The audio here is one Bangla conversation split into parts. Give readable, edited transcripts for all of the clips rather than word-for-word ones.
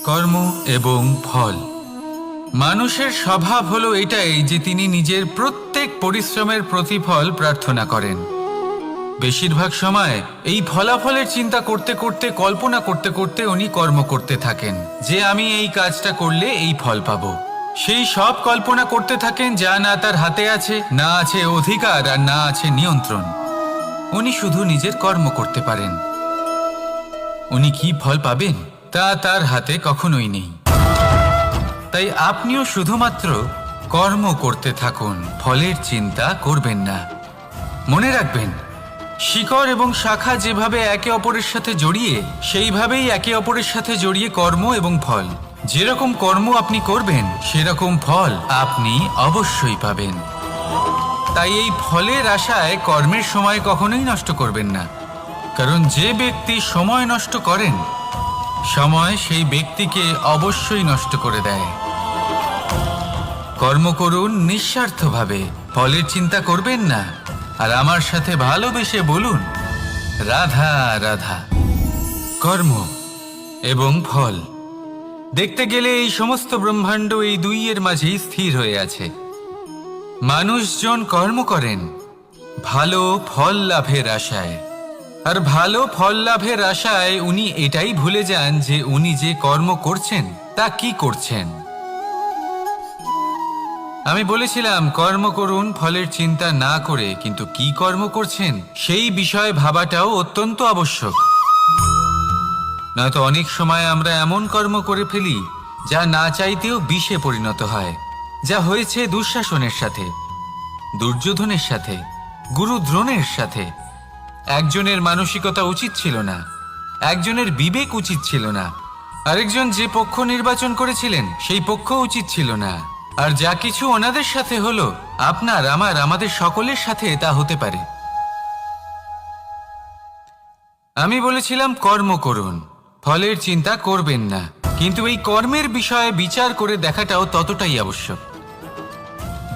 কর্ম এবং ফল। মানুষের স্বভাব হলো এটাই যে তিনি নিজের প্রত্যেক পরিশ্রমের প্রতিফল প্রার্থনা করেন। বেশিরভাগ সময় এই ফলাফলের চিন্তা করতে করতে, কল্পনা করতে করতে উনি কর্ম করতে থাকেন যে আমি এই কাজটা করলে এই ফল পাবো। সেই সব কল্পনা করতে থাকেন যা না তার হাতে আছে, না আছে অধিকার, আর না আছে নিয়ন্ত্রণ। উনি শুধু নিজের কর্ম করতে পারেন। উনি কি ফল পাবেন তা তার হাতে কখনোই নেই। তাই আপনিও শুধুমাত্র কর্ম করতে থাকুন, ফলের চিন্তা করবেন না। মনে রাখবেন, শিকড় এবং শাখা যেভাবে একে অপরের সাথে জড়িয়ে, সেইভাবেই একে অপরের সাথে জড়িয়ে কর্ম এবং ফল। যেরকম কর্ম আপনি করবেন সেরকম ফল আপনি অবশ্যই পাবেন। তাই এই ফলের আশায় কর্মের সময় কখনোই নষ্ট করবেন না, কারণ যে ব্যক্তি সময় নষ্ট করেন, সময় সেই ব্যক্তিকে অবশ্যই নষ্ট করে দেয়। কর্ম করুন নিঃস্বার্থভাবে, ফলের চিন্তা করবেন না, আর আমার সাথে ভালোবেসে বলুন রাধা রাধা। কর্ম এবং ফল। দেখতে গেলে এই সমস্ত ব্রহ্মাণ্ড এই দুইয়ের মাঝেই স্থির হয়ে আছে। মানুষজন কর্ম করেন ভালো ফল লাভের আশায়, আর ভালো ফল লাভের আশায় উনি এটাই ভুলে যান যে উনি যে কর্ম করছেন তা কি করছেন। আমি বলেছিলাম কর্ম করুন ফলের চিন্তা না করে, কিন্তু কি কর্ম করছেন সেই বিষয়ে ভাবাটাও অত্যন্ত আবশ্যক। নয়তো অনেক সময় আমরা এমন কর্ম করে ফেলি যা না চাইতেও বিষে পরিণত হয়, যা হয়েছে দুঃশাসনের সাথে, দুর্যোধনের সাথে, গুরু দ্রোণের সাথে। একজনের মানসিকতা উচিত ছিল না, একজনের বিবেক উচিত ছিল না, আরেকজন যে পক্ষ নির্বাচন করেছিলেন সেই পক্ষ উচিত ছিল না। আর যা কিছু ওনাদের সাথে হলো, আপনার, আমার, আমাদের সকলের সাথে তা হতে পারে। আমি বলেছিলাম কর্ম করুন, ফলের চিন্তা করবেন না, কিন্তু এই কর্মের বিষয়ে বিচার করে দেখাটাও ততটাই আবশ্যক।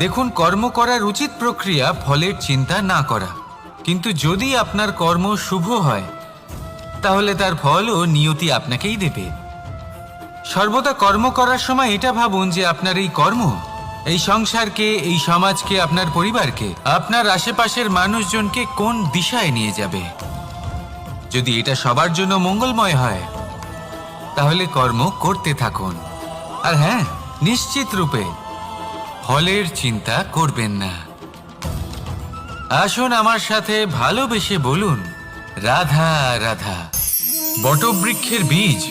দেখুন, কর্ম করার উচিত প্রক্রিয়া ফলের চিন্তা না করা, কিন্তু যদি আপনার কর্ম শুভ হয় তাহলে তার ফলও নিয়তি আপনাকেই দেবে। সর্বদা কর্ম করার সময় এটা ভাবুন যে আপনার এই কর্ম এই সংসারকে, এই সমাজকে, আপনার পরিবারকে, আপনার আশেপাশের মানুষজনকে কোন দিশায় নিয়ে যাবে। যদি এটা সবার জন্য মঙ্গলময় হয় তাহলে কর্ম করতে থাকুন। আর হ্যাঁ, নিশ্চিত রূপে ফলের চিন্তা করবেন না। আসুন আমার সাথে ভালোবেসে বলুন রাধা রাধা। বটবৃক্ষের বীজ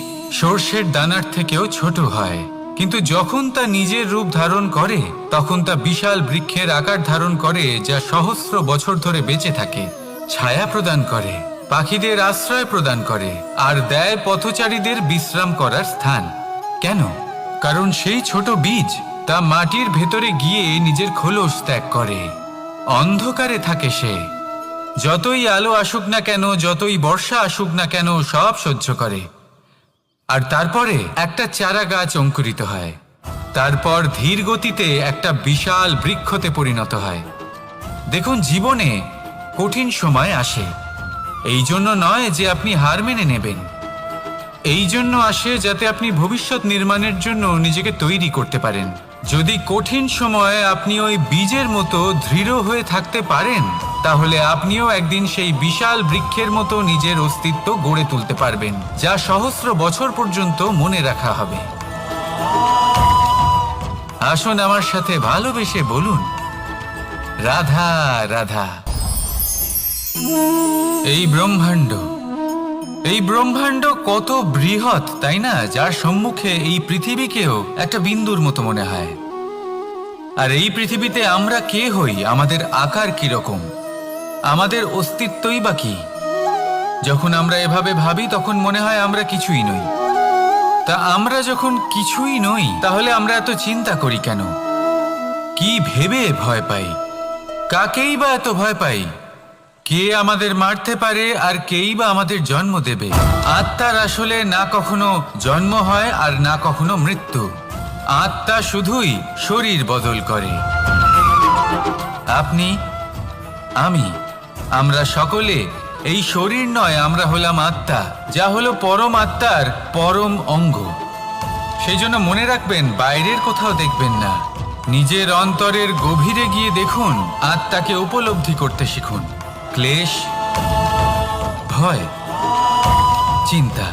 সর্ষের দানার থেকেও ছোট হয়, কিন্তু যখন তা নিজের রূপ ধারণ করে তখন তা বিশাল বৃক্ষের আকার ধারণ করে, যা সহস্র বছর ধরে বেঁচে থাকে, ছায়া প্রদান করে, পাখিদের আশ্রয় প্রদান করে, আর দেয় পথচারীদের বিশ্রাম করার স্থান। কেন? কারণ সেই ছোট বীজ তা মাটির ভেতরে গিয়ে নিজের খোলস ত্যাগ করে। অন্ধকারে থাকে সে, যতই আলো আসুক না কেন, যতই বর্ষা আসুক না কেন, সব সহ্য করে। আর তারপরে একটা চারা গাছ অঙ্কুরিত হয়, তারপর ধীর গতিতে একটা বিশাল বৃক্ষতে পরিণত হয়। দেখুন, জীবনে কঠিন সময় আসে, এই জন্য নয় যে আপনি হার মেনে নেবেন, এই জন্য আসে যাতে আপনি ভবিষ্যৎ নির্মাণের জন্য নিজেকে তৈরি করতে পারেন। যদি কঠিন সময়ে আপনি ওই বীজের মতো দৃঢ় হয়ে থাকতে পারেন, তাহলে আপনিও একদিন সেই বিশাল বৃক্ষের মতো নিজের অস্তিত্ব গড়ে তুলতে পারবেন, যা সহস্র বছর পর্যন্ত মনে রাখা হবে। আসুন আমার সাথে ভালোবেসে বলুন রাধা রাধা। এই ব্রহ্মাণ্ড কত বৃহৎ, তাই না? যার সম্মুখে এই পৃথিবীকেও একটা বিন্দুর মতো মনে হয়। আর এই পৃথিবীতে আমরা কে হই, আমাদের আকার কিরকম, আমাদের অস্তিত্বই বা কি? যখন আমরা এভাবে ভাবি তখন মনে হয় আমরা কিছুই নই। তা আমরা যখন কিছুই নই, তাহলে আমরা এত চিন্তা করি কেন? কি ভেবে ভয় পাই? কাকেই বা এত ভয় পাই? কে আমাদের মারতে পারে আর কেই বা আমাদের জন্ম দেবে? আত্মার আসলে না কখনো জন্ম হয় আর না কখনো মৃত্যু। আত্মা শুধুই শরীর বদল করে। আপনি, আমি, আমরা সকলে এই শরীর নয়, আমরা হলাম আত্মা, যা হলো পরম আত্মার পরম অঙ্গ। সেই জন্য মনে রাখবেন, বাইরের কোথাও দেখবেন না, নিজের অন্তরের গভীরে গিয়ে দেখুন, আত্মাকে উপলব্ধি করতে শিখুন। ক্লেশ, ভয়, চিন্তা,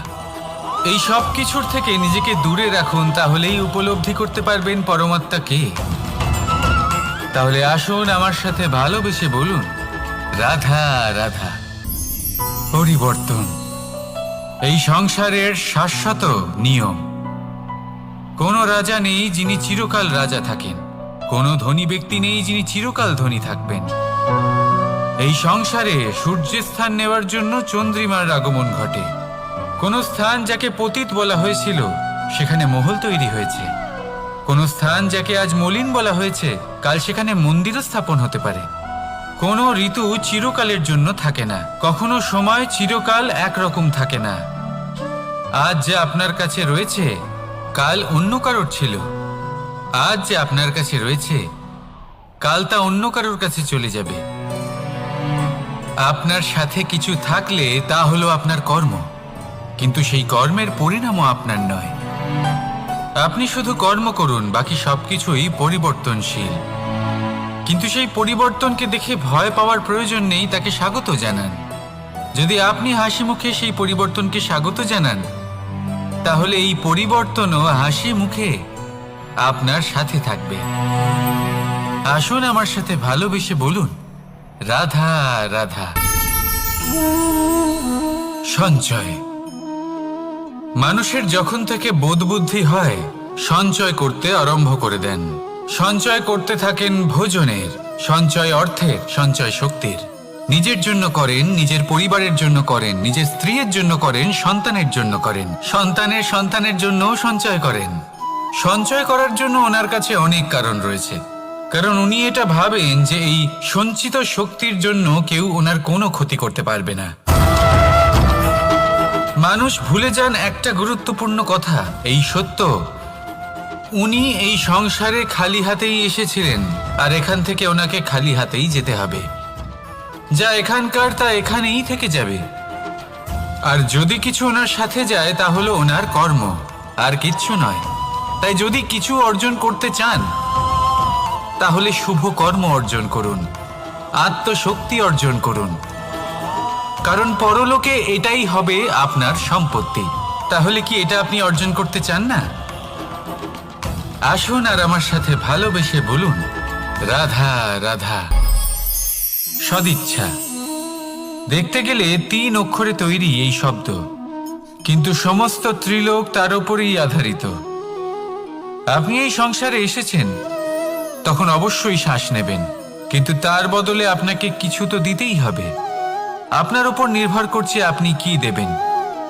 এই সব কিছুর থেকে নিজেকে দূরে রাখুন, তাহলেই উপলব্ধি করতে পারবেন পরমাত্মা কে। তাহলে আসুন আমার সাথে ভালোবেসে বলুন, রাধা রাধা। পরিবর্তন এই সংসারের শাশ্বত নিয়ম। কোনো রাজা নেই যিনি চিরকাল রাজা থাকেন, কোনো ধনী ব্যক্তি নেই যিনি চিরকাল ধনী থাকবেন। এই সংসারে সূর্যের স্থান নেওয়ার জন্য চন্দ্রিমার আগমন ঘটে। কোনো স্থান যাকে পতিত বলা হয়েছিল সেখানে মহল তৈরি হয়েছে। কোনো স্থান যাকে আজ মলিন বলা হয়েছে কাল সেখানে মন্দিরও স্থাপন হতে পারে। কোনো ঋতু চিরকালের জন্য থাকে না, কখনো সময় চিরকাল একরকম থাকে না। আজ যে আপনার কাছে রয়েছে কাল অন্য কারোর ছিল, আজ যে আপনার কাছে রয়েছে কাল তা অন্য কারোর কাছে চলে যাবে। আপনার সাথে কিছু থাকলে তা হলো আপনার কর্ম, কিন্তু সেই কর্মের পরিণামও আপনার নয়। আপনি শুধু কর্ম করুন, বাকি সবকিছুই পরিবর্তনশীল। কিন্তু সেই পরিবর্তনকে দেখে ভয় পাওয়ার প্রয়োজন নেই, তাকে স্বাগত জানান। যদি আপনি হাসি মুখে সেই পরিবর্তনকে স্বাগত জানান, তাহলে এই পরিবর্তনও হাসি মুখে আপনার সাথে থাকবে। আসুন আমার সাথে ভালোবেসে বলুন, রাধা রাধা। সঞ্চয়। মানুষের যখন থেকে বোধবুদ্ধি হয় সঞ্চয় করতে আরম্ভ করে দেন। সঞ্চয় করতে থাকেন ভোজনের, সঞ্চয় অর্থের, সঞ্চয় শক্তির। নিজের জন্য করেন, নিজের পরিবারের জন্য করেন, নিজের স্ত্রীর জন্য করেন, সন্তানের জন্য করেন, সন্তানের সন্তানের জন্যও সঞ্চয় করেন। সঞ্চয় করার জন্য ওনার কাছে অনেক কারণ রয়েছে, কারণ উনি এটা ভাবেন যে এই সঞ্চিত শক্তির জন্য কেউ ওনার কোনো ক্ষতি করতে পারবে না। মানুষ ভুলে যান একটা গুরুত্বপূর্ণ কথা, এই সত্য, উনি এই সংসারে খালি হাতেই এসেছিলেন, আর এখান থেকে ওনাকে খালি হাতেই যেতে হবে। যা এখানকার তা এখানেই থেকে যাবে। আর যদি কিছু ওনার সাথে যায় তা হলো ওনার কর্ম, আর কিচ্ছু নয়। তাই যদি কিছু অর্জন করতে চান তাহলে শুভ কর্ম অর্জন করুন, আত্মশক্তি অর্জন করুন, কারণ পরলোকে এটাই হবে আপনার সম্পত্তি। তাহলে কি এটা আপনি অর্জন করতে চান না? আসুন আর আমার সাথে ভালোবেসে বলুন, রাধা রাধা। সদিচ্ছা। দেখতে গেলে 3 অক্ষরে তৈরি এই শব্দ, কিন্তু সমস্ত ত্রিলোক তার উপরেই আধারিত। আপনি এই সংসারে এসেছেন, তখন অবশ্যই শ্বাস নেবেন, কিন্তু তার বদলে আপনাকে কিছু তো দিতেই হবে। আপনার উপর নির্ভর করছে আপনি কি দেবেন।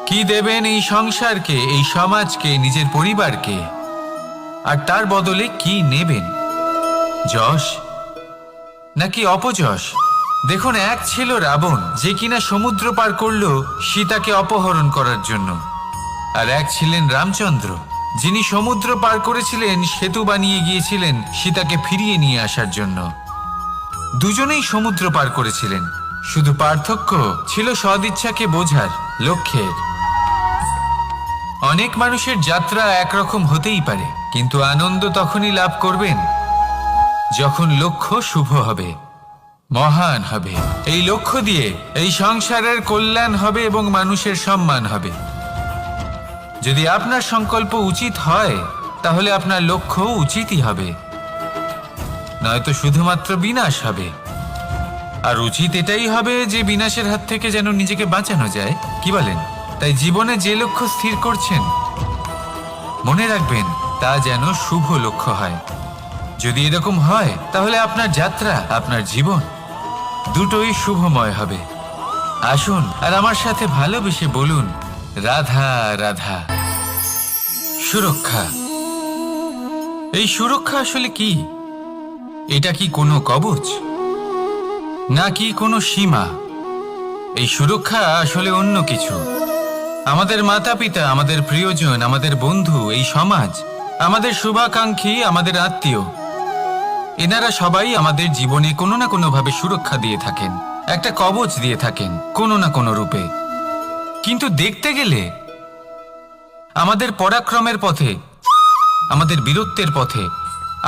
কি দেবেন এই সংসারকে, এই সমাজকে, নিজের পরিবারকে, আর তার বদলে কি নেবেন? যশ নাকি অপযশ? দেখুন, এক ছিল রাবণ, যে কিনা সমুদ্র পার করলো সীতাকে অপহরণ করার জন্য, আর এক ছিলেন রামচন্দ্র, যিনি সমুদ্র পার করেছিলেন, সেতু বানিয়ে গিয়েছিলেন সীতাকে ফিরিয়ে নিয়ে আসার জন্য। দুজনেই সমুদ্র পার করেছিলেন, শুধু পার্থক্য ছিল সদিচ্ছাকে বোঝার, লক্ষ্যের। অনেক মানুষের যাত্রা একরকম হতেই পারে, কিন্তু আনন্দ তখনই লাভ করবেন যখন লক্ষ্য শুভ হবে, মহান হবে। এই লক্ষ্য দিয়ে এই সংসারের কল্যাণ হবে এবং মানুষের সম্মান হবে। যদি আপনার সংকল্প উচিত হয় তাহলে আপনার লক্ষ্য উচিতই হবে, নয়তো শুধুমাত্র বিনাশ হবে। আর উচিত এটাই হবে যে বিনাশের হাত থেকে যেন নিজেকে বাঁচানো যায়, কি বলেন? তাই জীবনে যে লক্ষ্য স্থির করছেন মনে রাখবেন তা যেন শুভ লক্ষ্য হয়। যদি এরকম হয় তাহলে আপনার যাত্রা, আপনার জীবন দুটোই শুভময় হবে। আসুন আর আমার সাথে ভালোবেসে বলুন, রাধা রাধা। সুরক্ষা। এই সুরক্ষা আসলে কি? এটা কি কোনো কবচ নাকি কোনো সীমা? এই সুরক্ষা আসলে অন্য কিছু। আমাদের মাতা পিতা, আমাদের প্রিয়জন, আমাদের বন্ধু, এই সমাজ, আমাদের শুভাকাঙ্ক্ষী, আমাদের আত্মীয়, এনারা সবাই আমাদের জীবনে কোনো না কোনো ভাবে সুরক্ষা দিয়ে থাকেন, একটা কবচ দিয়ে থাকেন কোনো না কোনো রূপে। কিন্তু দেখতে গেলে আমাদের পরাক্রমের পথে আমাদের বীরত্বের পথে,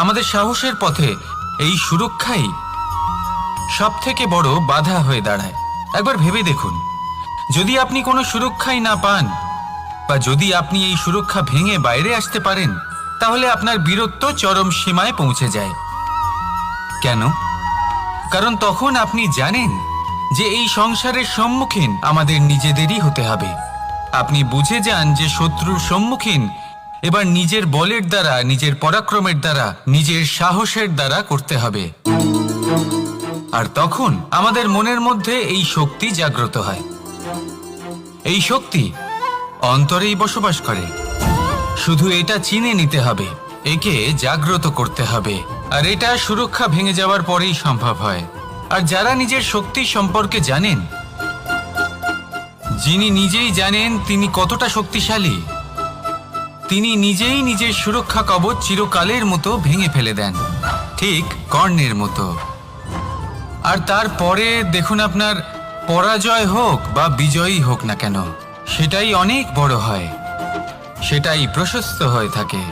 আমাদের সাহসের পথে এই সুরক্ষাই সব থেকে বড় বাধা হয়ে দাঁড়ায়। একবার ভেবে দেখুন, যদি আপনি কোনো সুরক্ষাই না পান, বা যদি আপনি এই সুরক্ষা ভেঙে বাইরে আসতে পারেন, তাহলে আপনার বীরত্ব চরম সীমায় পৌঁছে যায়। কেন? কারণ তখন আপনি জানেন যে এই সংসারের সম্মুখীন আমাদের নিজেদেরই হতে হবে। আপনি বুঝে যান যে শত্রুর সম্মুখীন এবার নিজের বলের দ্বারা, নিজের পরাক্রমের দ্বারা, নিজের সাহসের দ্বারা করতে হবে। আর তখন আমাদের মনের মধ্যে এই শক্তি জাগ্রত হয়। এই শক্তি অন্তরেই বসবাস করে। শুধু এটা চিনে নিতে হবে, একে জাগ্রত করতে হবে। আর এটা সুরক্ষা ভেঙে যাওয়ার পরেই সম্ভব হয়। আর যারা নিজের শক্তি সম্পর্কে জানেন, যিনি নিজেই জানেন তিনি কতটা শক্তিশালী, তিনি নিজেই নিজের সুরক্ষা কবচ চিরকালের মতো ভেঙে ফেলে দেন, ঠিক কর্ণের মতো। আর তারপরে দেখুন, আপনার পরাজয় হোক বা বিজয়ী হোক না কেন, সেটাই অনেক বড় হয়, সেটাই প্রশস্ত হয়ে থাকে।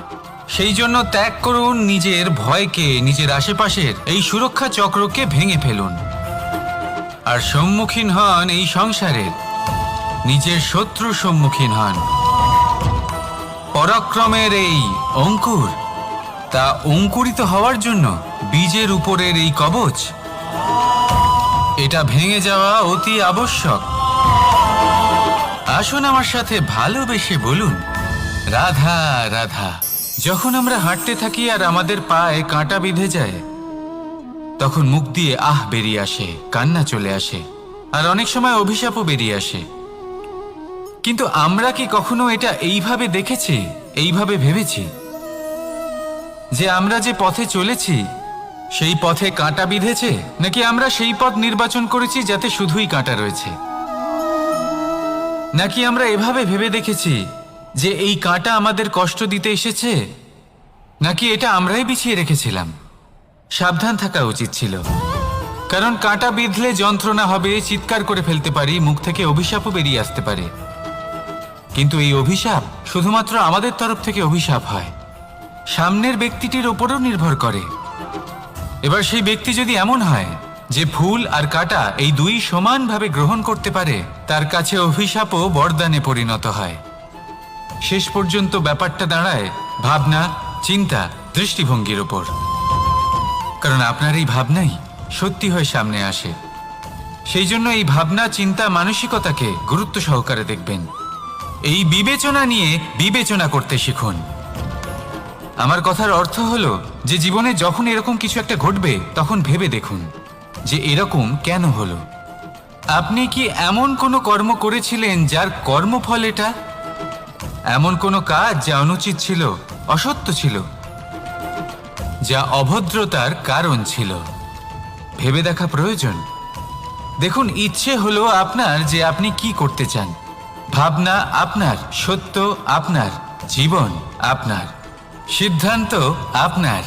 সেই জন্য ত্যাগ করুন নিজের ভয়কে, নিজের আশেপাশের এই সুরক্ষা চক্রকে ভেঙে ফেলুন। আর সম্মুখীন হন এই সংসারের নিজের শত্রুর সম্মুখীন হন। পরাক্রমের এই অঙ্কুর, তা অঙ্কুরিত হওয়ার জন্য বীজের উপরের এই কবচ, এটা ভেঙে যাওয়া অতি আবশ্যক। আসুন আমার সাথে ভালোবেসে বলুন, রাধা রাধা। যখন আমরা হাঁটতে থাকি আর আমাদের পায়ে কাঁটা বিঁধে যায়, তখন মুখ দিয়ে আহ বেরিয়ে আসে, কান্না চলে আসে, আর অনেক সময় অভিশাপও বেরিয়ে আসে। কিন্তু আমরা কি কখনো এটা এইভাবে দেখেছি, এইভাবে ভেবেছি যে আমরা যে পথে চলেছি সেই পথে কাঁটা বিঁধেছে, নাকি আমরা সেই পথ নির্বাচন করেছি যাতে শুধুই কাঁটা রয়েছে? নাকি আমরা এভাবে ভেবে দেখেছি যে এই কাঁটা আমাদের কষ্ট দিতে এসেছে, নাকি এটা আমরাই বিছিয়ে রেখেছিলাম? সাবধান থাকা উচিত ছিল, কারণ কাঁটা বিঁধলে যন্ত্রণা হবে, চিৎকার করে ফেলতে পারি, মুখ থেকে অভিশাপও বেরিয়ে আসতে পারে। কিন্তু এই অভিশাপ শুধুমাত্র আমাদের তরফ থেকে অভিশাপ হয়, সামনের ব্যক্তিটির ওপরও নির্ভর করে। এবার সেই ব্যক্তি যদি এমন হয় যে ফুল আর কাঁটা এই দুই সমানভাবে গ্রহণ করতে পারে, তার কাছে অভিশাপও বরদানে পরিণত হয়। শেষ পর্যন্ত ব্যাপারটা দাঁড়ায় ভাবনা, চিন্তা, দৃষ্টিভঙ্গির ওপর। কারণ আপনার এই ভাবনাই সত্যি হয়ে সামনে আসে। সেই জন্য এই ভাবনা, চিন্তা, মানসিকতাকে গুরুত্ব সহকারে দেখবেন। এই বিবেচনা নিয়ে বিবেচনা করতে শিখুন। আমার কথার অর্থ হলো যে জীবনে যখন এরকম কিছু একটা ঘটবে, তখন ভেবে দেখুন যে এরকম কেন হলো। আপনি কি এমন কোনো কর্ম করেছিলেন যার কর্মফল এটা? এমন কোনো কাজ যা অনুচিত ছিল, অসত্য ছিল, যা অভদ্রতার কারণ ছিল? ভেবে দেখা প্রয়োজন। দেখুন, ইচ্ছে হলো আপনার যে আপনি কি করতে চান, ভাবনা আপনার, সত্য আপনার, জীবন আপনার, সিদ্ধান্ত আপনার।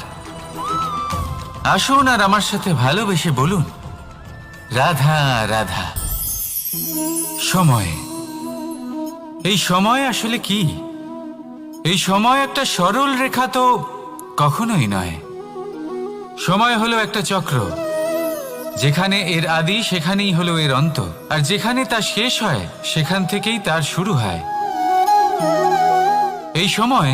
আসুন আর আমার সাথে ভালোবেসে বলুন, রাধা রাধা। সময়, এই সময় আসলে কি? এই সময় একটা সরল রেখা তো কখনোই নয়। সময় হলো একটা চক্র, যেখানে এর আদি সেখানেই হলো এর অন্ত, আর যেখানে তা শেষ হয় সেখান থেকেই তার শুরু হয়। এই সময়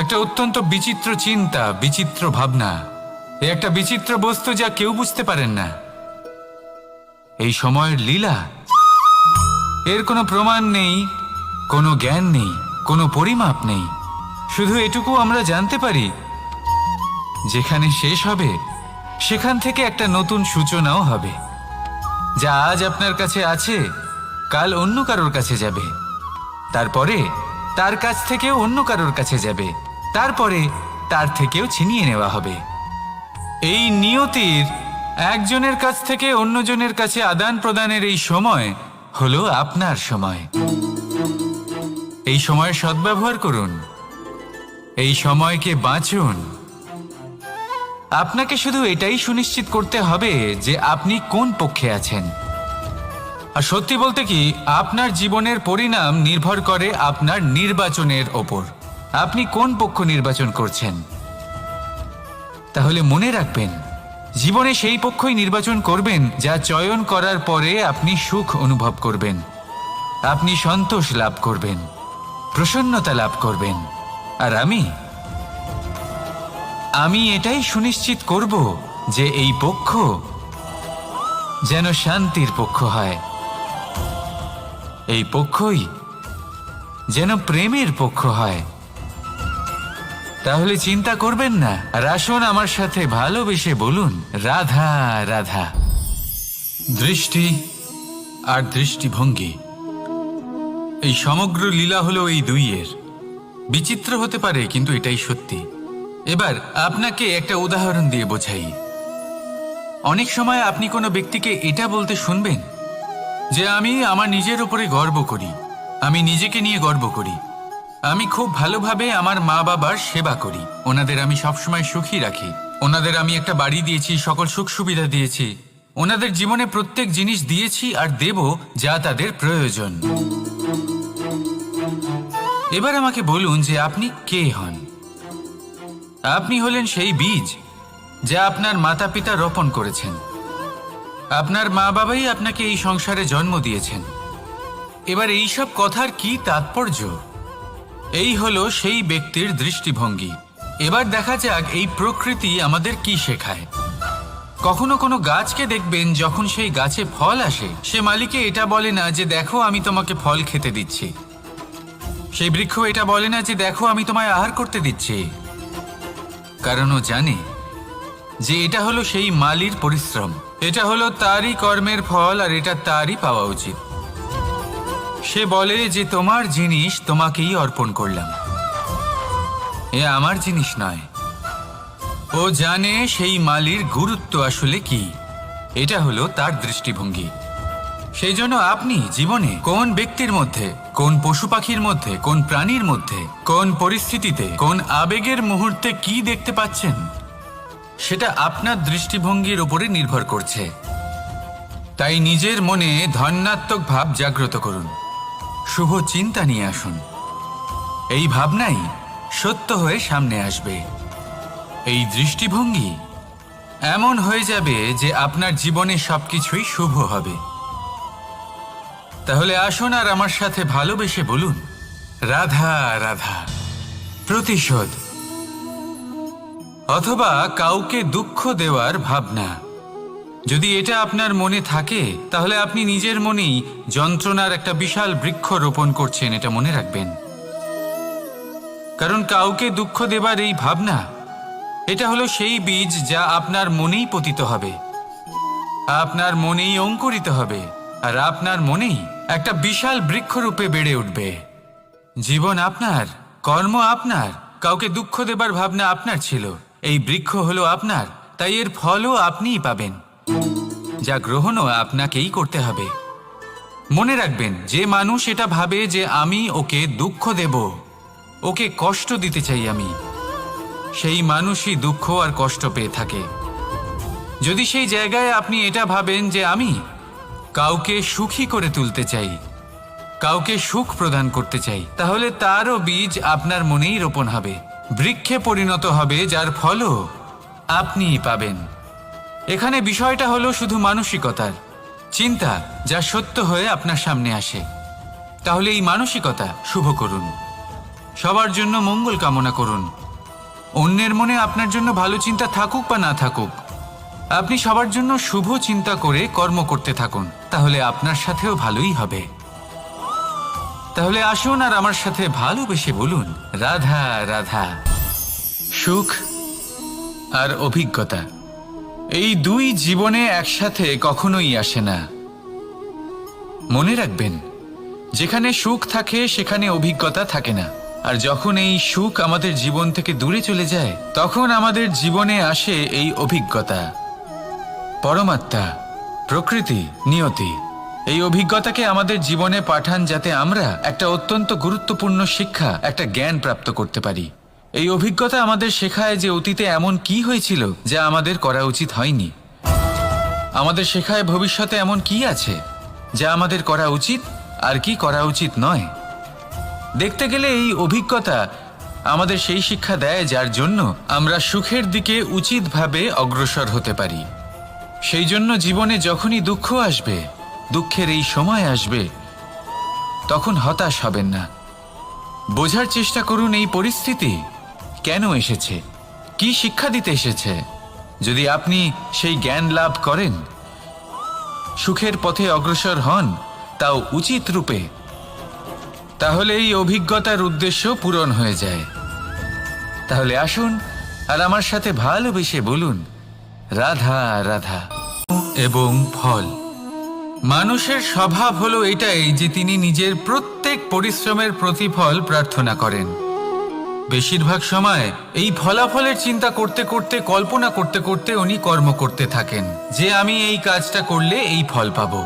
একটা অত্যন্ত বিচিত্র চিন্তা, বিচিত্র ভাবনা, একটা বিচিত্র বস্তু যা কেউ বুঝতে পারেন না। এই সময়ের লীলা, এর কোনো প্রমাণ নেই, কোনো জ্ঞান নেই, কোনো পরিমাপ নেই। শুধু এটুকু আমরা জানতে পারি, যেখানে শেষ হবে সেখান থেকে একটা নতুন সূচনাও হবে। যা আজ আপনার কাছে আছে, কাল অন্য কারোর কাছে যাবে, তারপরে তার কাছ থেকেও অন্য কারোর কাছে যাবে, তারপরে তার থেকেও ছিনিয়ে নেওয়া হবে। এই নিয়তির একজনের কাছ থেকে অন্যজনের কাছে আদান প্রদানের এই সময় হলো আপনার সময়। এই সময়ের সদ্ব্যবহার করুন, এই সময়কে বাঁচুন। আপনাকে শুধু এটাই সুনিশ্চিত করতে হবে যে আপনি কোন পক্ষে আছেন। আর সত্যি বলতে কি, আপনার জীবনের পরিণাম নির্ভর করে আপনার নির্বাচনের ওপর। আপনি কোন পক্ষ নির্বাচন করছেন। তাহলে মনে রাখবেন, জীবনে সেই পক্ষই নির্বাচন করবেন যা চয়ন করার পরে আপনি সুখ অনুভব করবেন, আপনি সন্তোষ লাভ করবেন, প্রসন্নতা লাভ করবেন। আর আমি এটাই সুনিশ্চিত করব যে এই পক্ষ যেন শান্তির পক্ষ হয়, এই পক্ষই যেন প্রেমের পক্ষ হয়। তাহলে চিন্তা করবেন না, আর আসুন আমার সাথে ভালোবেসে বলুন, রাধা রাধা। দৃষ্টি আর দৃষ্টিভঙ্গি, এই সমগ্র লীলা হলো এই দুইয়ের। বিচিত্র হতে পারে, কিন্তু এটাই সত্যি। এবার আপনাকে একটা উদাহরণ দিয়ে বোঝাই। অনেক সময় আপনি কোনো ব্যক্তিকে এটা বলতে শুনবেন যে আমি আমার নিজের উপরে গর্ব করি, আমি নিজেকে নিয়ে গর্ব করি, আমি খুব ভালোভাবে আমার মা বাবার সেবা করি, ওনাদের আমি সবসময় সুখী রাখি, ওনাদের আমি একটা বাড়ি দিয়েছি, সকল সুখ সুবিধা দিয়েছি, ওনাদের জীবনে প্রত্যেক জিনিস দিয়েছি আর দেব যা তাদের প্রয়োজন। এবার আমাকে বলুন যে আপনি কে হন। আপনি হলেন সেই বীজ যা আপনার মাতা পিতা রোপণ করেছেন। আপনার মা বাবাই আপনাকে এই সংসারে জন্ম দিয়েছেন। এবার এইসব কথার কি তাৎপর্য? এই হলো সেই ব্যক্তির দৃষ্টিভঙ্গি। এবার দেখা যাক এই প্রকৃতি আমাদের কি শেখায়। কখনো কোনো গাছকে দেখবেন, যখন সেই গাছে ফল আসে, সে মালিকে এটা বলে না যে দেখো আমি তোমাকে ফল খেতে দিচ্ছি। সেই বৃক্ষ এটা বলে না যে দেখো আমি তোমায় আহার করতে দিচ্ছি, কারণ ও জানে যে এটা হলো সেই মালির পরিশ্রম, এটা হলো তারই কর্মের ফল, আর এটা তারই পাওয়া উচিত। সে বলে যে তোমার জিনিস তোমাকেই অর্পণ করলাম, এ আমার জিনিস নয়। ও জানে সেই মালির গুরুত্ব আসলে কি। এটা হলো তার দৃষ্টিভঙ্গি। সেই জন্য আপনি জীবনে কোন ব্যক্তির মধ্যে, কোন পশু পাখির মধ্যে, কোন প্রাণীর মধ্যে, কোন পরিস্থিতিতে, কোন আবেগের মুহূর্তে কি দেখতে পাচ্ছেন, সেটা আপনার দৃষ্টিভঙ্গির উপরে নির্ভর করছে। তাই নিজের মনে ধন্যাত্মক ভাব জাগ্রত করুন, শুভ চিন্তা নিয়ে আসুন। এই ভাবনাই সত্য হয়ে সামনে আসবে। এই দৃষ্টিভঙ্গি এমন হয়ে যাবে যে আপনার জীবনে সবকিছুই শুভ হবে। তাহলে আসুন আর আমার সাথে ভালোবেসে বলুন, রাধা রাধা। প্রতিশোধ অথবা কাউকে দুঃখ দেওয়ার ভাবনা, যদি এটা আপনার মনে থাকে, তাহলে আপনি নিজের মনেই যন্ত্রণার একটা বিশাল বৃক্ষ রোপণ করছেন, এটা মনে রাখবেন। কারণ কাউকে দুঃখ দেবার এই ভাবনা, এটা হলো সেই বীজ যা আপনার মনেই পতিত হবে, আপনার মনেই অঙ্কুরিত হবে, আর আপনার মনেই একটা বিশাল বৃক্ষরূপে বেড়ে উঠবে। জীবন আপনার, কর্ম আপনার, কাউকে দুঃখ দেবার ভাবনা আপনার ছিল, এই বৃক্ষ হলো আপনার, তাই এর ফলও আপনিই পাবেন, যা গ্রহণও আপনাকেই করতে হবে। মনে রাখবেন, যে মানুষ এটা ভাবে যে আমি ওকে দুঃখ দেব, ওকে কষ্ট দিতে চাই আমি, সেই মানুষই দুঃখ আর কষ্ট পেয়ে থাকে। যদি সেই জায়গায় আপনি এটা ভাবেন যে আমি কাউকে সুখী করে তুলতে চাই, কাউকে সুখ প্রদান করতে চাই, তাহলে তারও বীজ আপনার মনেই রোপণ হবে, বৃক্ষে পরিণত হবে, যার ফলও আপনিই পাবেন। এখানে বিষয়টা হলো শুধু মানসিকতার চিন্তা, যা সত্য হয়ে আপনার সামনে আসে। তাহলে এই মানসিকতা শুভ করুন, সবার জন্য মঙ্গল কামনা করুন। অন্যের মনে আপনার জন্য ভালো চিন্তা থাকুক বা না থাকুক, আপনি সবার জন্য শুভ চিন্তা করে কর্ম করতে থাকুন, তাহলে আপনার সাথেও ভালোই হবে। তাহলে আসুন আর আমার সাথে ভালোবেসে বলুন, রাধা রাধা। সুখ আর অভিজ্ঞতা, এই দুই জীবনে একসাথে কখনোই আসে না। মনে রাখবেন, যেখানে সুখ থাকে সেখানে অভিজ্ঞতা থাকে না, আর যখন এই সুখ আমাদের জীবন থেকে দূরে চলে যায়, তখন আমাদের জীবনে আসে এই অভিজ্ঞতা। পরমাত্মা, প্রকৃতি, নিয়তি এই অভিজ্ঞতাকে আমাদের জীবনে পাঠান, যাতে আমরা একটা অত্যন্ত গুরুত্বপূর্ণ শিক্ষা, একটা জ্ঞান প্রাপ্ত করতে পারি। এই অভিজ্ঞতা আমাদের শেখায় যে অতীতে এমন কি হয়েছিল যা আমাদের করা উচিত হয়নি। আমাদের শেখায় ভবিষ্যতে এমন কি আছে যা আমাদের করা উচিত আর কি করা উচিত নয়। দেখতে গেলে এই অভিজ্ঞতা আমাদের সেই শিক্ষা দেয় যার জন্য আমরা সুখের দিকে উচিতভাবে অগ্রসর হতে পারি। সেই জন্য জীবনে যখনই দুঃখ আসবে, দুঃখের এই সময় আসবে, তখন হতাশ হবেন না। বোঝার চেষ্টা করুন এই পরিস্থিতি কেন এসেছে, কি শিক্ষা দিতে এসেছে। যদি আপনি সেই জ্ঞান লাভ করেন, সুখের পথে অগ্রসর হন, তাও উচিত রূপে, তাহলে এই অভিজ্ঞতার উদ্দেশ্য পূরণ হয়ে যায়। তাহলে আসুন আর আমার সাথে ভালোবেসে বলুন, রাধা রাধা। এবং ফল, মানুষের স্বভাব হলো এটাই যে তিনি নিজের প্রত্যেক পরিশ্রমের প্রতিফল প্রার্থনা করেন। বেশিরভাগ সময় এই ফলাফলের চিন্তা করতে করতে, কল্পনা করতে করতে উনি কর্ম করতে থাকেন যে আমি এই কাজটা করলে এই ফল পাবো।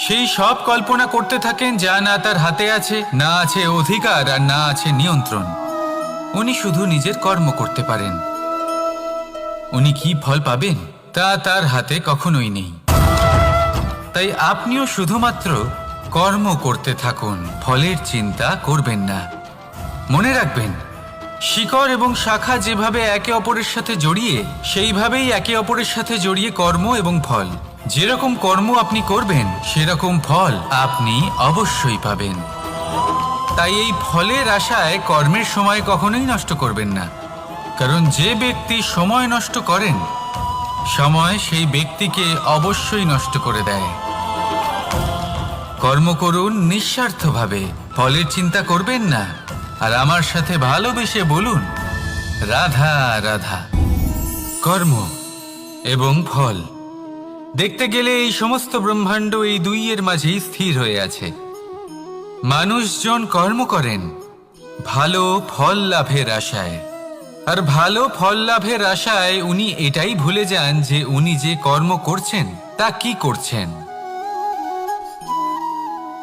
সেই সব কল্পনা করতে থাকেন যা না তার হাতে আছে, না আছে অধিকার, আর না আছে নিয়ন্ত্রণ। উনি শুধু নিজের কর্ম করতে পারেন। উনি কি ফল পাবেন তা তার হাতে কখনোই নেই। তাই আপনিও শুধুমাত্র কর্ম করতে থাকুন, ফলের চিন্তা করবেন না। মনে রাখবেন, শিকড় এবং শাখা যেভাবে একে অপরের সাথে জড়িয়ে, সেইভাবেই একে অপরের সাথে জড়িয়ে কর্ম এবং ফল। যেরকম কর্ম আপনি করবেন সেরকম ফল আপনি অবশ্যই পাবেন। তাই এই ফলের আশায় কর্মের সময় কখনোই নষ্ট করবেন না, কারণ যে ব্যক্তি সময় নষ্ট করেন, সময় সেই ব্যক্তিকে অবশ্যই নষ্ট করে দেয়। কর্ম করুন নিঃস্বার্থভাবে, ফলের চিন্তা করবেন না, আর আমার সাথে ভালোবেসে বলুন, রাধা রাধা। কর্ম এবং ফল, দেখতে গেলে এই সমস্ত ব্রহ্মাণ্ড এই দুইয়ের মাঝেই স্থির হয়ে আছে। মানুষজন কর্ম করেন ভালো ফল লাভের আশায়, আর ভালো ফল লাভের আশায় উনি এটাই ভুলে যান যে উনি যে কর্ম করছেন তা কি করছেন।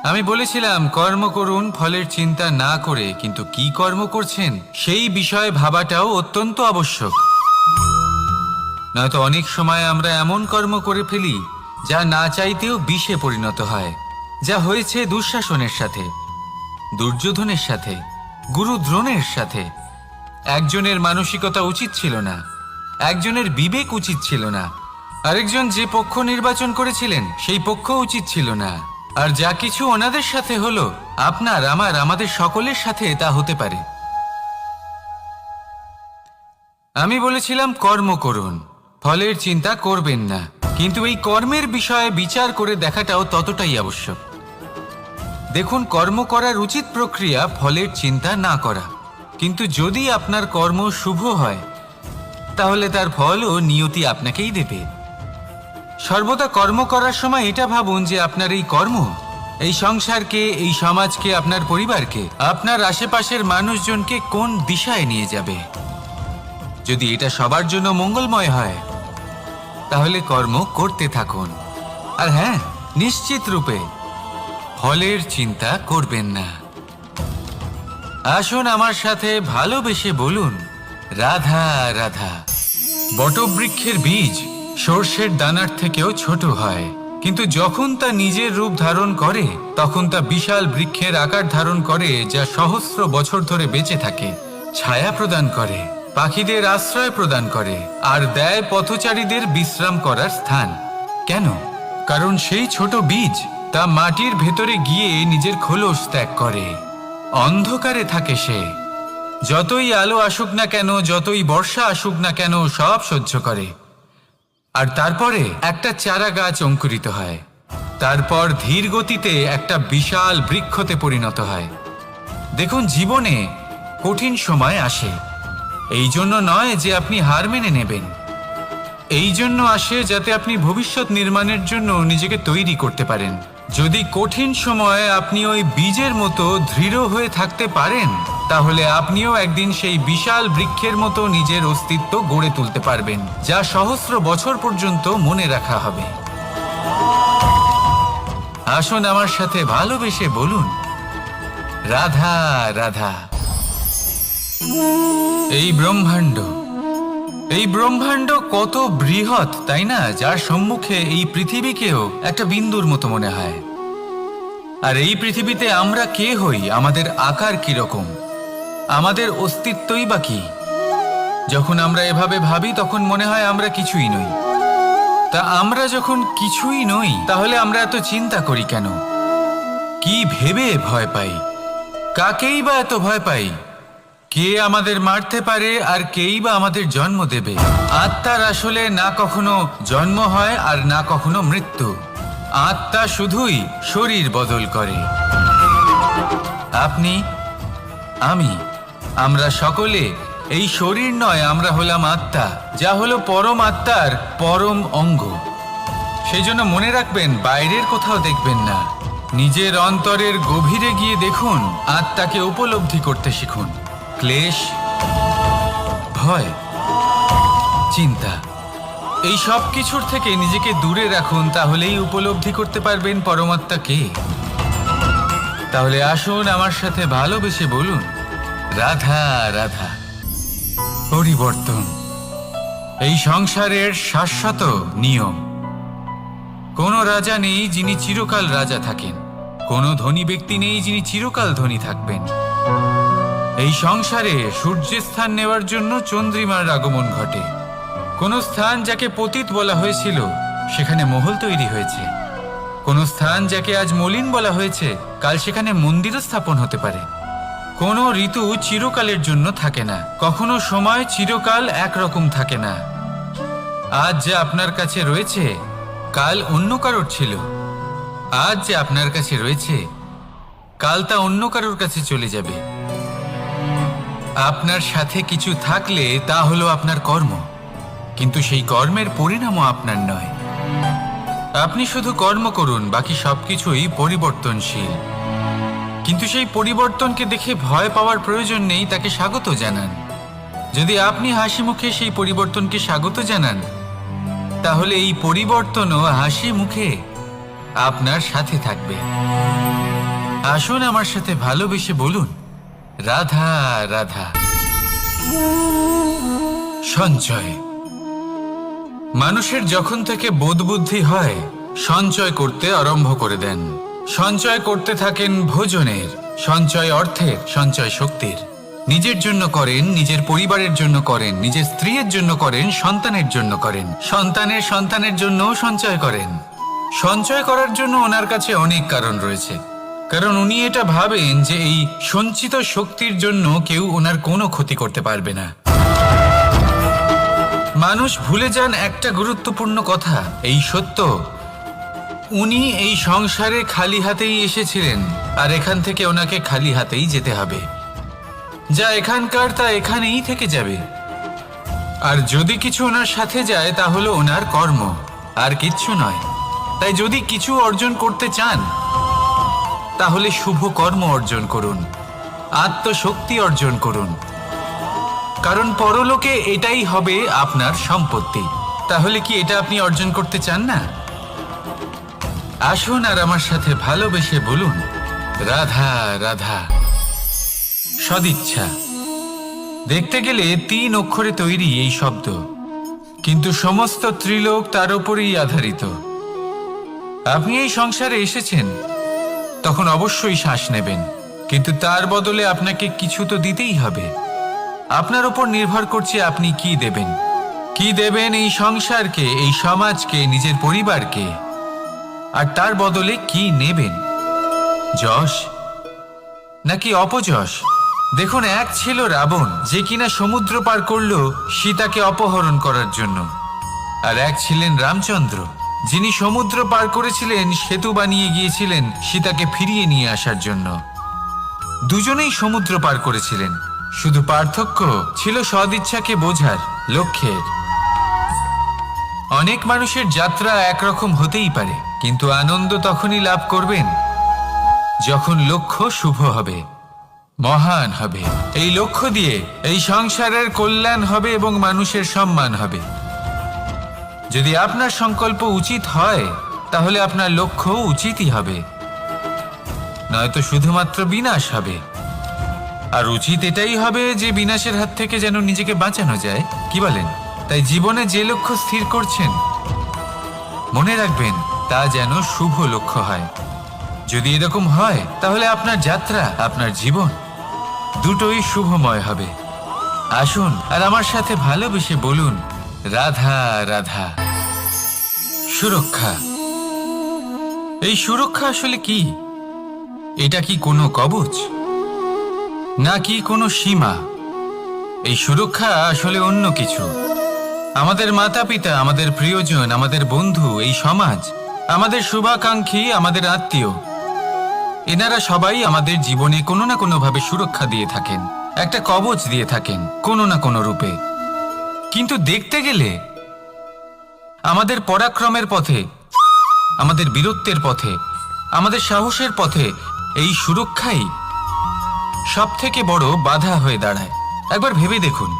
আমি বলেছিলাম কর্ম করুন ফলের চিন্তা না করে, কিন্তু কি কর্ম করছেন সেই বিষয়ে ভাবাটাও অত্যন্ত আবশ্যক। নয়তো অনেক সময় আমরা এমন কর্ম করে ফেলি যা না চাইতেও বিষে পরিণত হয়, যা হয়েছে দুঃশাসনের সাথে, দুর্যোধনের সাথে, গুরু দ্রোণের সাথে। একজনের মানসিকতা উচিত ছিল না, একজনের বিবেক উচিত ছিল না, আরেকজন যে পক্ষ নির্বাচন করেছিলেন সেই পক্ষ উচিত ছিল না। আর যা কিছু ওনাদের সাথে হলো, আপনার, আমার, আমাদের সকলের সাথে তা হতে পারে। আমি বলেছিলাম কর্ম করুন, ফলের চিন্তা করবেন না, কিন্তু এই কর্মের বিষয়ে বিচার করে দেখাটাও ততটাই আবশ্যক। দেখুন, কর্ম করার উচিত প্রক্রিয়া ফলের চিন্তা না করা, কিন্তু যদি আপনার কর্ম শুভ হয় তাহলে তার ফলও নিয়তি আপনাকেই দেবে। সর্বদা কর্ম করার সময় এটা ভাবুন যে আপনার এই কর্ম এই সংসারকে, এই সমাজকে, আপনার পরিবারকে, আপনার আশেপাশের মানুষজনকে কোন দিশায় নিয়ে যাবে। যদি এটা সবার জন্য মঙ্গলময় হয় তাহলে কর্ম করতে থাকুন। আর হ্যাঁ, নিশ্চিত রূপে ফলের চিন্তা করবেন না। আসুন আমার সাথে ভালোবেসে বলুন, রাধা রাধা। বটবৃক্ষের বীজ সর্ষের দানার থেকেও ছোট হয়, কিন্তু যখন তা নিজের রূপ ধারণ করে তখন তা বিশাল বৃক্ষের আকার ধারণ করে, যা সহস্র বছর ধরে বেঁচে থাকে, ছায়া প্রদান করে, পাখিদের আশ্রয় প্রদান করে, আর দেয় পথচারীদের বিশ্রাম করার স্থান। কেন? কারণ সেই ছোট বীজ তা মাটির ভেতরে গিয়ে নিজের খোলস ত্যাগ করে। অন্ধকারে থাকে সে, যতই আলো আসুক না কেন, যতই বর্ষা আসুক না কেন, সব সহ্য করে। আর তারপরে একটা চারা গাছ অঙ্কুরিত হয়, তারপর ধীর গতিতে একটা বিশাল বৃক্ষতে পরিণত হয়। দেখুন, জীবনে কঠিন সময় আসে, এই জন্য নয় যে আপনি হার মেনে নেবেন, এই জন্য আসে যাতে আপনি ভবিষ্যৎ নির্মাণের জন্য নিজেকে তৈরি করতে পারেন। যদি কঠিন সময়ে আপনি ওই বীজের মতো দৃঢ় হয়ে থাকতে পারেন, তাহলে আপনিও একদিন সেই বিশাল বৃক্ষের মতো নিজের অস্তিত্ব গড়ে তুলতে পারবেন, যা সহস্র বছর পর্যন্ত মনে রাখা হবে। আসুন আমার সাথে ভালোবেসে বলুন, রাধা রাধা। এই ব্রহ্মাণ্ড কত বৃহৎ, তাই না? যার সম্মুখে এই পৃথিবীকেও একটা বিন্দুর মতো মনে হয়। আর এই পৃথিবীতে আমরা কে হই, আমাদের আকার কিরকম, আমাদের অস্তিত্বই বা কি? যখন আমরা এভাবে ভাবি তখন মনে হয় আমরা কিছুই নই। তা আমরা যখন কিছুই নই তাহলে আমরা এত চিন্তা করি কেন? কি ভেবে ভয় পাই? কাকেই বা এত ভয় পাই? কে আমাদের মারতে পারে আর কেই বা আমাদের জন্ম দেবে? আত্মার আসলে না কখনো জন্ম হয় আর না কখনো মৃত্যু। আত্মা শুধুই শরীর বদল করে। আপনি, আমি, আমরা সকলে এই শরীর নয়, আমরা হলাম আত্মা, যা হলো পরম আত্মার পরম অঙ্গ। সেই জন্য মনে রাখবেন, বাইরের কোথাও দেখবেন না, নিজের অন্তরের গভীরে গিয়ে দেখুন, আত্মাকে উপলব্ধি করতে শিখুন। ক্লেশ, ভয়, চিন্তা, এই সব কিছুর থেকে নিজেকে দূরে রাখুন, তাহলেই উপলব্ধি করতে পারবেন পরমাত্মা কে। তাহলে আসুন আমার সাথে ভালোবেসে বলুন, রাধা রাধা। পরিবর্তন এই সংসারের শাশ্বত নিয়ম। কোনো রাজা নেই যিনি চিরকাল রাজা থাকেন, কোনো ধনী ব্যক্তি নেই যিনি চিরকাল ধনী থাকবেন। এই সংসারে সূর্যের স্থান নেওয়ার জন্য চন্দ্রিমার আগমন ঘটে। কোন স্থান যাকে পতিত বলা হয়েছিল সেখানে মহল তৈরি হয়েছে। কোন স্থান যাকে আজ মলিন বলা হয়েছে কাল সেখানে মন্দিরও স্থাপন হতে পারে। কোনো ঋতু চিরকালের জন্য থাকে না, কখনো সময় চিরকাল একরকম থাকে না। আজ যে আপনার কাছে রয়েছে কাল অন্য কারোর ছিল। আজ যে আপনার কাছে রয়েছে কাল তা অন্য কারোর কাছে চলে যাবে। আপনার সাথে কিছু থাকলে তা হলো আপনার কর্ম, কিন্তু সেই কর্মের পরিণামও আপনার নয়। আপনি শুধু কর্ম করুন, বাকি সবকিছুই পরিবর্তনশীল। কিন্তু সেই পরিবর্তনকে দেখে ভয় পাওয়ার প্রয়োজন নেই, তাকে স্বাগত জানান। যদি আপনি হাসি মুখে সেই পরিবর্তনকে স্বাগত জানান, তাহলে এই পরিবর্তনও হাসি মুখে আপনার সাথে থাকবে। আসুন আমার সাথে ভালোবেসে বলুন, রাধা রাধা। সঞ্চয়। মানুষের যখন থেকে বোধবুদ্ধি হয় সঞ্চয় করতে আরম্ভ করে দেন। সঞ্চয় করতে থাকেন ভোজনের, সঞ্চয় অর্থের, সঞ্চয় শক্তির। নিজের জন্য করেন, নিজের পরিবারের জন্য করেন, নিজের স্ত্রীর জন্য করেন, সন্তানের জন্য করেন, সন্তানের সন্তানের জন্যও সঞ্চয় করেন। সঞ্চয় করার জন্য ওনার কাছে অনেক কারণ রয়েছে, কারণ উনি এটা ভাবেন যে এই সঞ্চিত শক্তির জন্য কেউ ওনার কোনো ক্ষতি করতে পারবে না। মানুষ ভুলে যান একটা গুরুত্বপূর্ণ কথা, এই সত্য, উনি এই সংসারে খালি হাতেই এসেছিলেন আর এখান থেকে ওনাকে খালি হাতেই যেতে হবে। যা এখানকার তা এখানেই থেকে যাবে। আর যদি কিছু ওনার সাথে যায় তা হলো ওনার কর্ম, আর কিচ্ছু নয়। তাই যদি কিছু অর্জন করতে চান তাহলে শুভ কর্ম অর্জন করুন, আত্মশক্তি অর্জন করুন, কারণ পরলোকে এটাই হবে আপনার সম্পত্তি। তাহলে কি এটা আপনি অর্জন করতে চান না? আসুন আর আমার সাথে ভালোবেসে বলুন, রাধা রাধা। সদিচ্ছা। দেখতে গেলে 3 অক্ষরে তৈরি এই শব্দ, কিন্তু সমস্ত ত্রিলোক তার উপরেই আধারিত। আপনি এই সংসারে এসেছেন, তখন অবশ্যই শ্বাস নেবেন, কিন্তু তার বদলে আপনাকে কিছু তো দিতেই হবে। আপনার উপর নির্ভর করছে আপনি কি দেবেন। কি দেবেন এই সংসারকে, এই সমাজকে, নিজের পরিবারকে, আর তার বদলে কি নেবেন? যশ নাকি অপযশ? দেখুন, এক ছিল রাবণ, যে কিনা সমুদ্র পার করল সীতাকে অপহরণ করার জন্য, আর এক ছিলেন রামচন্দ্র, যিনি সমুদ্র পার করেছিলেন, সেতু বানিয়ে গিয়েছিলেন সীতাকে ফিরিয়ে নিয়ে আসার জন্য। দুজনেই সমুদ্র পার করেছিলেন, শুধু পার্থক্য ছিল সদিচ্ছাকে বোঝার, লক্ষ্যের। অনেক মানুষের যাত্রা একরকম হতেই পারে, কিন্তু আনন্দ তখনই লাভ করবেন যখন লক্ষ্য শুভ হবে, মহান হবে। এই লক্ষ্য দিয়ে এই সংসারের কল্যাণ হবে এবং মানুষের সম্মান হবে। যদি আপনার সংকল্প উচিত হয় তাহলে আপনার লক্ষ্য উচিতই হবে, নয়তো শুধুমাত্র বিনাশ হবে। আর উচিত এটাই হবে যে বিনাশের হাত থেকে যেন নিজেকে বাঁচানো যায়, কি বলেন? তাই জীবনে যে লক্ষ্য স্থির করছেন মনে রাখবেন তা যেন শুভ লক্ষ্য হয়। যদি এরকম হয় তাহলে আপনার যাত্রা, আপনার জীবন দুটোই শুভময় হবে। আসুন আর আমার সাথে ভালোবেসে বলুন, রাধা রাধা। সুরক্ষা। এই সুরক্ষা আসলে কি? এটা কি কোনো কবচ, নাকি কোনো সীমা? এই সুরক্ষা আসলে অন্য কিছু। আমাদের মাতা পিতা, আমাদের প্রিয়জন, আমাদের বন্ধু, এই সমাজ, আমাদের শুভাকাঙ্ক্ষী, আমাদের আত্মীয়, এনারা সবাই আমাদের জীবনে কোনো না কোনো ভাবে সুরক্ষা দিয়ে থাকেন, একটা কবচ দিয়ে থাকেন কোনো না কোনো রূপে। কিন্তু দেখতে গেলে আমাদের পরাক্রমের পথে, আমাদের বীরত্বের পথে, আমাদের সাহসের পথে এই সুরক্ষাই সব থেকে বড় বাধা হয়ে দাঁড়ায়। একবার ভেবে দেখুন,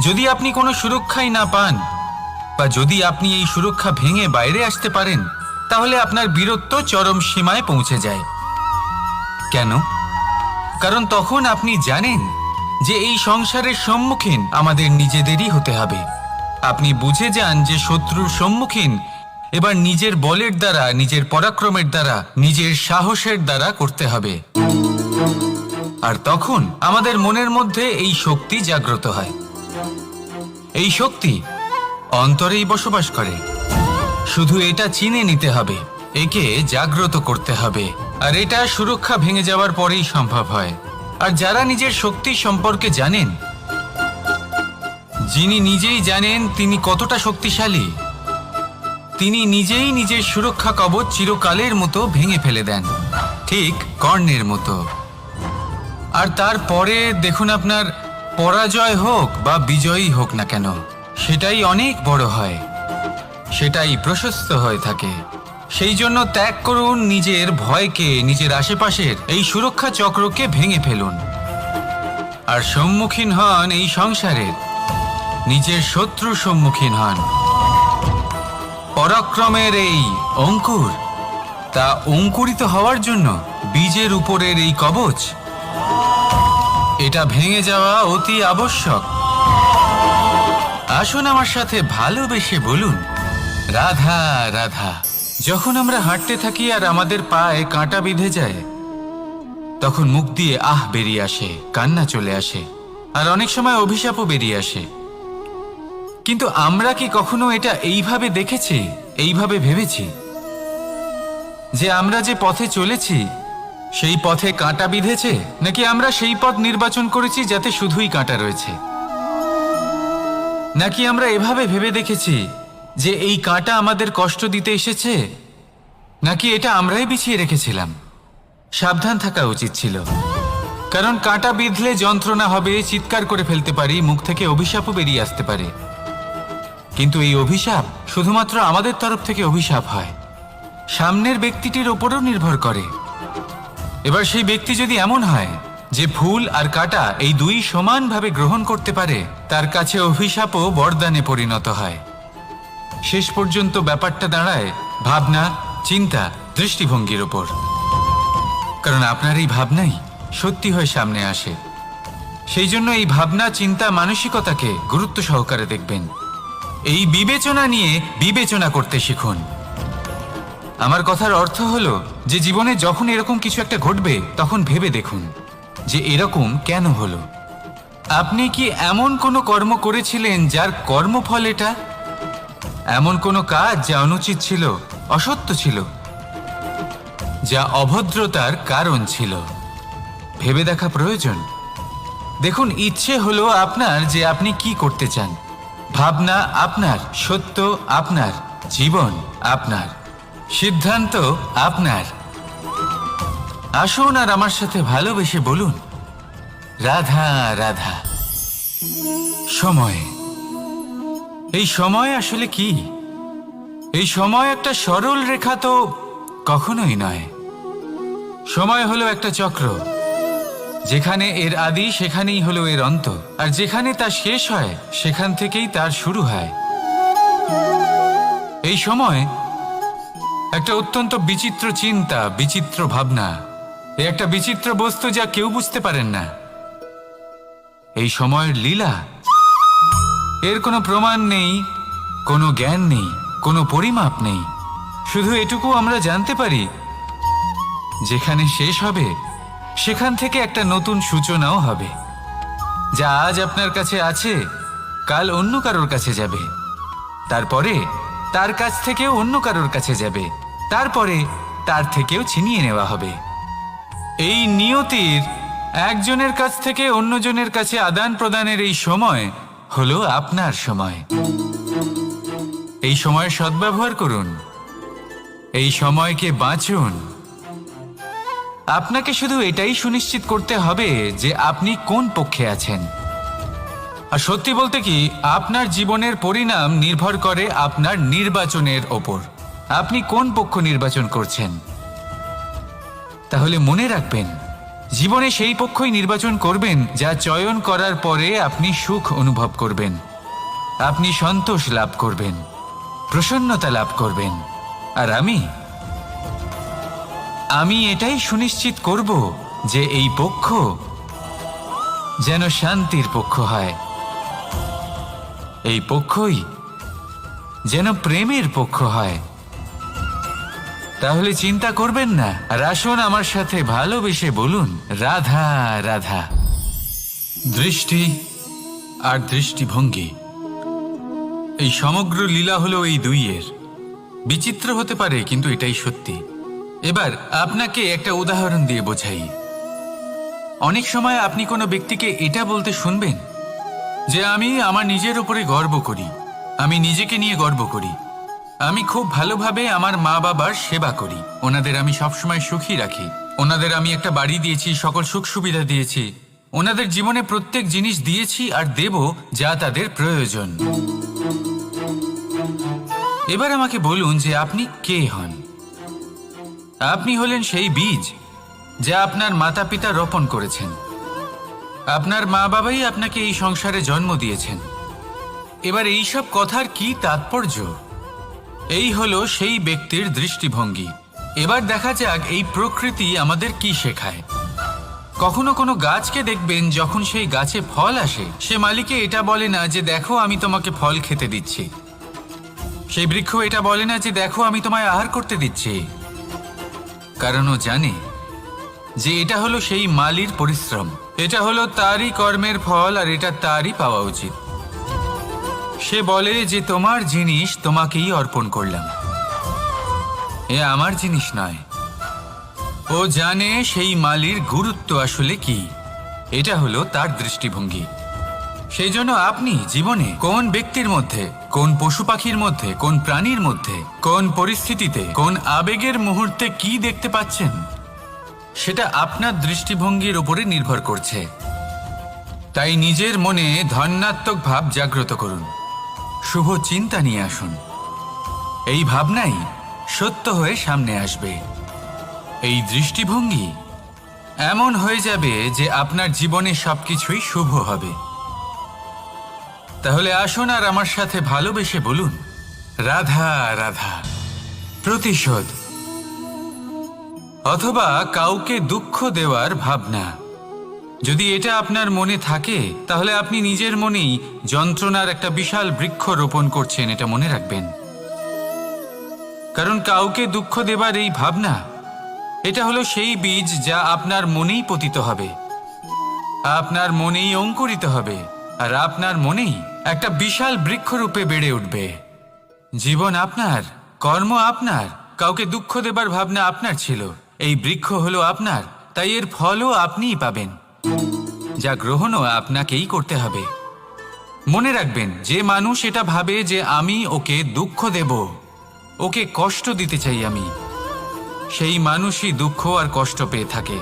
যদি আপনি কোনো সুরক্ষাই না পান, বা যদি আপনি এই সুরক্ষা ভেঙে বাইরে আসতে পারেন, তাহলে আপনার বীরত্ব চরম সীমায় পৌঁছে যায়। কেন? কারণ তখন আপনি জানেন যে এই সংসারের সম্মুখীন আমাদের নিজেদেরই হতে হবে। আপনি বুঝে যান যে শত্রুর সম্মুখীন এবার নিজের বলের দ্বারা, নিজের পরাক্রমের দ্বারা, নিজের সাহসের দ্বারা করতে হবে। আর তখন আমাদের মনের মধ্যে এই শক্তি জাগ্রত হয়। এই শক্তি অন্তরেই বসবাস করে। শুধু এটা চিনে নিতে হবে, একে জাগ্রত করতে হবে। আর এটা সুরক্ষা ভেঙে যাওয়ার পরেই সম্ভব হয়। আর যারা নিজের শক্তি সম্পর্কে জানেন, যিনি নিজেই জানেন তিনি কতটা শক্তিশালী, তিনি নিজেই নিজের সুরক্ষা কবচ চিরকালের মতো ভেঙে ফেলে দেন, ঠিক কর্ণের মতো। আর তারপরে দেখুন, আপনার পরাজয় হোক বা বিজয়ী হোক না কেন, সেটাই অনেক বড় হয়, সেটাই প্রশস্ত হয়ে থাকে। সেই জন্য ত্যাগ করুন নিজের ভয়কে, নিজের আশেপাশের এই সুরক্ষা চক্রকে ভেঙে ফেলুন, আর সম্মুখীন হন এই সংসারের নিজের শত্রুর সম্মুখীন হন। পরাক্রমের এই অঙ্কুর, তা অঙ্কুরিত হওয়ার জন্য বীজের উপরের এই কবচ, এটা ভেঙে যাওয়া অতি আবশ্যক। আসুন আমার সাথে ভালোবেসে বলুন, রাধা রাধা। যখন আমরা হাঁটতে থাকি আর আমাদের পায়ে কাঁটা বিঁধে যায়, তখন মুখ দিয়ে আহ বেরিয়ে আসে, কান্না চলে আসে, আর অনেক সময় অভিশাপও বেরিয়ে আসে। কিন্তু আমরা কি কখনো এটা এইভাবে দেখেছি, এইভাবে ভেবেছি যে আমরা যে পথে চলেছি সেই পথে কাঁটা বিঁধেছে, নাকি আমরা সেই পথ নির্বাচন করেছি যাতে শুধুই কাঁটা রয়েছে? নাকি আমরা এভাবে ভেবে দেখেছি যে এই কাঁটা আমাদের কষ্ট দিতে এসেছে, নাকি এটা আমরাই বিছিয়ে রেখেছিলাম? সাবধান থাকা উচিত ছিল, কারণ কাঁটা বিঁধলে যন্ত্রণা হবে, চিৎকার করে ফেলতে পারি, মুখ থেকে অভিশাপও বেরিয়ে আসতে পারে। কিন্তু এই অভিশাপ শুধুমাত্র আমাদের তরফ থেকে অভিশাপ হয়, সামনের ব্যক্তিটির ওপরও নির্ভর করে। এবার সেই ব্যক্তি যদি এমন হয় যে ফুল আর কাঁটা এই দুই সমানভাবে গ্রহণ করতে পারে, তার কাছে অভিশাপও বরদানে পরিণত হয়। শেষ পর্যন্ত ব্যাপারটা দাঁড়ায় ভাবনা, চিন্তা, দৃষ্টিভঙ্গির ওপর। কারণ আপনার এই ভাবনাই সত্যি হয়ে সামনে আসে। সেই জন্য এই ভাবনা, চিন্তা, মানসিকতাকে গুরুত্ব সহকারে দেখবেন। এই বিবেচনা নিয়ে বিবেচনা করতে শিখুন। আমার কথার অর্থ হলো যে জীবনে যখন এরকম কিছু একটা ঘটবে, তখন ভেবে দেখুন যে এরকম কেন হলো। আপনি কি এমন কোনো কর্ম করেছিলেন যার কর্মফল এটা? এমন কোনো কাজ যা অনুচিত ছিল, অসত্য ছিল, যা অভদ্রতার কারণ ছিল? ভেবে দেখা প্রয়োজন। দেখুন, ইচ্ছে হলো আপনার যে আপনি কি করতে চান, ভাবনা আপনার, সত্য আপনার, জীবন আপনার, সিদ্ধান্ত আপনার। আসুন আর আমার সাথে ভালোবেসে বলুন, রাধা রাধা। সময়। এই সময় আসলে কি? এই সময় একটা সরল রেখা তো কখনোই নয়। সময় হলো একটা চক্র, যেখানে এর আদি সেখানেই হলো এর অন্ত, আর যেখানে তা শেষ হয় সেখান থেকেই তার শুরু হয়। এই সময় একটা অত্যন্ত বিচিত্র চিন্তা, বিচিত্র ভাবনা, একটা বিচিত্র বস্তু যা কেউ বুঝতে পারেন না। এই সময়ের লীলা, এর কোনো প্রমাণ নেই, কোনো জ্ঞান নেই, কোনো পরিমাপ নেই। শুধু এটুকু আমরা জানতে পারি, যেখানে শেষ হবে সেখান থেকে একটা নতুন সূচনাও হবে। যা আজ আপনার কাছে আছে কাল অন্য কারোর কাছে যাবে, তারপরে তার কাছ থেকেও অন্য কারোর কাছে যাবে, তারপরে তার থেকেও ছিনিয়ে নেওয়া হবে। এই নিয়তির একজনের কাছ থেকে অন্যজনের কাছে আদান প্রদানের এই সময় হলো আপনার সময়। এই সময়ের সদ্ব্যবহার করুন, এই সময়কে বাঁচুন। আপনাকে শুধু এটাই সুনিশ্চিত করতে হবে যে আপনি কোন পক্ষে আছেন। আর সত্যি বলতে কি, আপনার জীবনের পরিণাম নির্ভর করে আপনার নির্বাচনের ওপর। আপনি কোন পক্ষ নির্বাচন করছেন। তাহলে মনে রাখবেন, জীবনে সেই পক্ষই নির্বাচন করবেন যা চয়ন করার পরে আপনি সুখ অনুভব করবেন, আপনি সন্তোষ লাভ করবেন, প্রসন্নতা লাভ করবেন। আর আমি এটাই সুনিশ্চিত করব যে এই পক্ষ যেন শান্তির পক্ষ হয়, এই পক্ষই যেন প্রেমের পক্ষ হয়। তাহলে চিন্তা করবেন না, আর আসুন আমার সাথে ভালোবেসে বলুন, রাধা রাধা। দৃষ্টি আর দৃষ্টিভঙ্গি, এই সমগ্র লীলা হলো এই দুইয়ের। বিচিত্র হতে পারে, কিন্তু এটাই সত্যি। এবার আপনাকে একটা উদাহরণ দিয়ে বোঝাই। অনেক সময় আপনি কোনো ব্যক্তিকে এটা বলতে শুনবেন যে আমি আমার নিজের উপরে গর্ব করি, আমি নিজেকে নিয়ে গর্ব করি, আমি খুব ভালোভাবে আমার মা বাবার সেবা করি, ওনাদের আমি সবসময় সুখী রাখি, ওনাদের আমি একটা বাড়ি দিয়েছি, সকল সুখ সুবিধা দিয়েছি, ওনাদের জীবনে প্রত্যেক জিনিস দিয়েছি আর দেব যা তাদের প্রয়োজন। এবার আমাকে বলুন যে আপনি কে হন। আপনি হলেন সেই বীজ যা আপনার মাতা পিতা রোপণ করেছেন। আপনার মা বাবাই আপনাকে এই সংসারে জন্ম দিয়েছেন। এবার এই সব কথার কি তাৎপর্য? এই হলো সেই ব্যক্তির দৃষ্টিভঙ্গি। এবার দেখা যাক এই প্রকৃতি আমাদের কি শেখায়। কখনো কোনো গাছকে দেখবেন, যখন সেই গাছে ফল আসে, সে মালিকে এটা বলে না যে দেখো আমি তোমাকে ফল খেতে দিচ্ছি। সেই বৃক্ষ এটা বলে না যে দেখো আমি তোমায় আহার করতে দিচ্ছি, কারণ ও জানে যে এটা হলো সেই মালির পরিশ্রম, এটা হলো তারই কর্মের ফল, আর এটা তারই পাওয়া উচিত। সে বলে যে তোমার জিনিস তোমাকেই অর্পণ করলাম, এ আমার জিনিস নয়। ও জানে সেই মালির গুরুত্ব আসলে কি। এটা হলো তার দৃষ্টিভঙ্গি। সেই জন্য আপনি জীবনে কোন ব্যক্তির মধ্যে, কোন পশু পাখির মধ্যে, কোন প্রাণীর মধ্যে, কোন পরিস্থিতিতে, কোন আবেগের মুহূর্তে কি দেখতে পাচ্ছেন, সেটা আপনার দৃষ্টিভঙ্গির উপরে নির্ভর করছে। তাই নিজের মনে ধনাত্মক ভাব জাগ্রত করুন, শুভ চিন্তা নিয়ে আসুন। এই ভাবনাই সত্য হয়ে সামনে আসবে। এই দৃষ্টিভঙ্গি এমন হয়ে যাবে যে আপনার জীবনে সবকিছুই শুভ হবে। তাহলে আসুন আর আমার সাথে ভালোবেসে বলুন, রাধা রাধা। প্রতিশোধ অথবা কাউকে দুঃখ দেওয়ার ভাবনা, যদি এটা আপনার মনে থাকে, তাহলে আপনি নিজের মনেই যন্ত্রণার একটা বিশাল বৃক্ষ রোপণ করছেন, এটা মনে রাখবেন। কারণ কাউকে দুঃখ দেবার এই ভাবনা, এটা হলো সেই বীজ যা আপনার মনেই পতিত হবে, আপনার মনেই অঙ্কুরিত হবে, আর আপনার মনেই একটা বিশাল বৃক্ষরূপে বেড়ে উঠবে। জীবন আপনার, কর্ম আপনার, কাউকে দুঃখ দেবার ভাবনা আপনার ছিল, এই বৃক্ষ হলো আপনার, তাই এর ফলও আপনিই পাবেন, যা গ্রহণও আপনাকেই করতে হবে। মনে রাখবেন, যে মানুষ এটা ভাবে যে আমি ওকে দুঃখ দেব, ওকে কষ্ট দিতে চাই আমি, সেই মানুষই দুঃখ আর কষ্ট পেয়ে থাকে।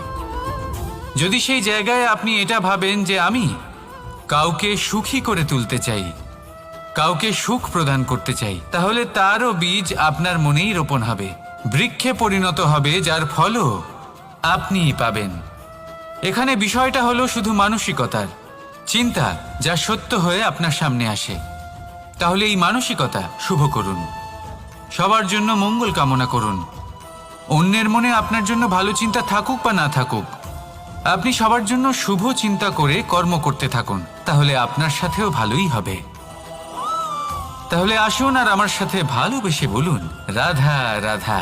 যদি সেই জায়গায় আপনি এটা ভাবেন যে আমি কাউকে সুখী করে তুলতে চাই, কাউকে সুখ প্রদান করতে চাই, তাহলে তারও বীজ আপনার মনেই রোপণ হবে, বৃক্ষে পরিণত হবে, যার ফলও আপনিই পাবেন। এখানে বিষয়টা হলো শুধু মানসিকতার চিন্তা, যা সত্য হয়ে আপনার সামনে আসে। তাহলে এই মানসিকতা শুভ করুন, সবার জন্য মঙ্গল কামনা করুন। অন্যের মনে আপনার জন্য ভালো চিন্তা থাকুক বা না থাকুক, আপনি সবার জন্য শুভ চিন্তা করে কর্ম করতে থাকুন, তাহলে আপনার সাথেও ভালোই হবে। তাহলে আসুন আর আমার সাথে ভালোবেসে বলুন, রাধা রাধা।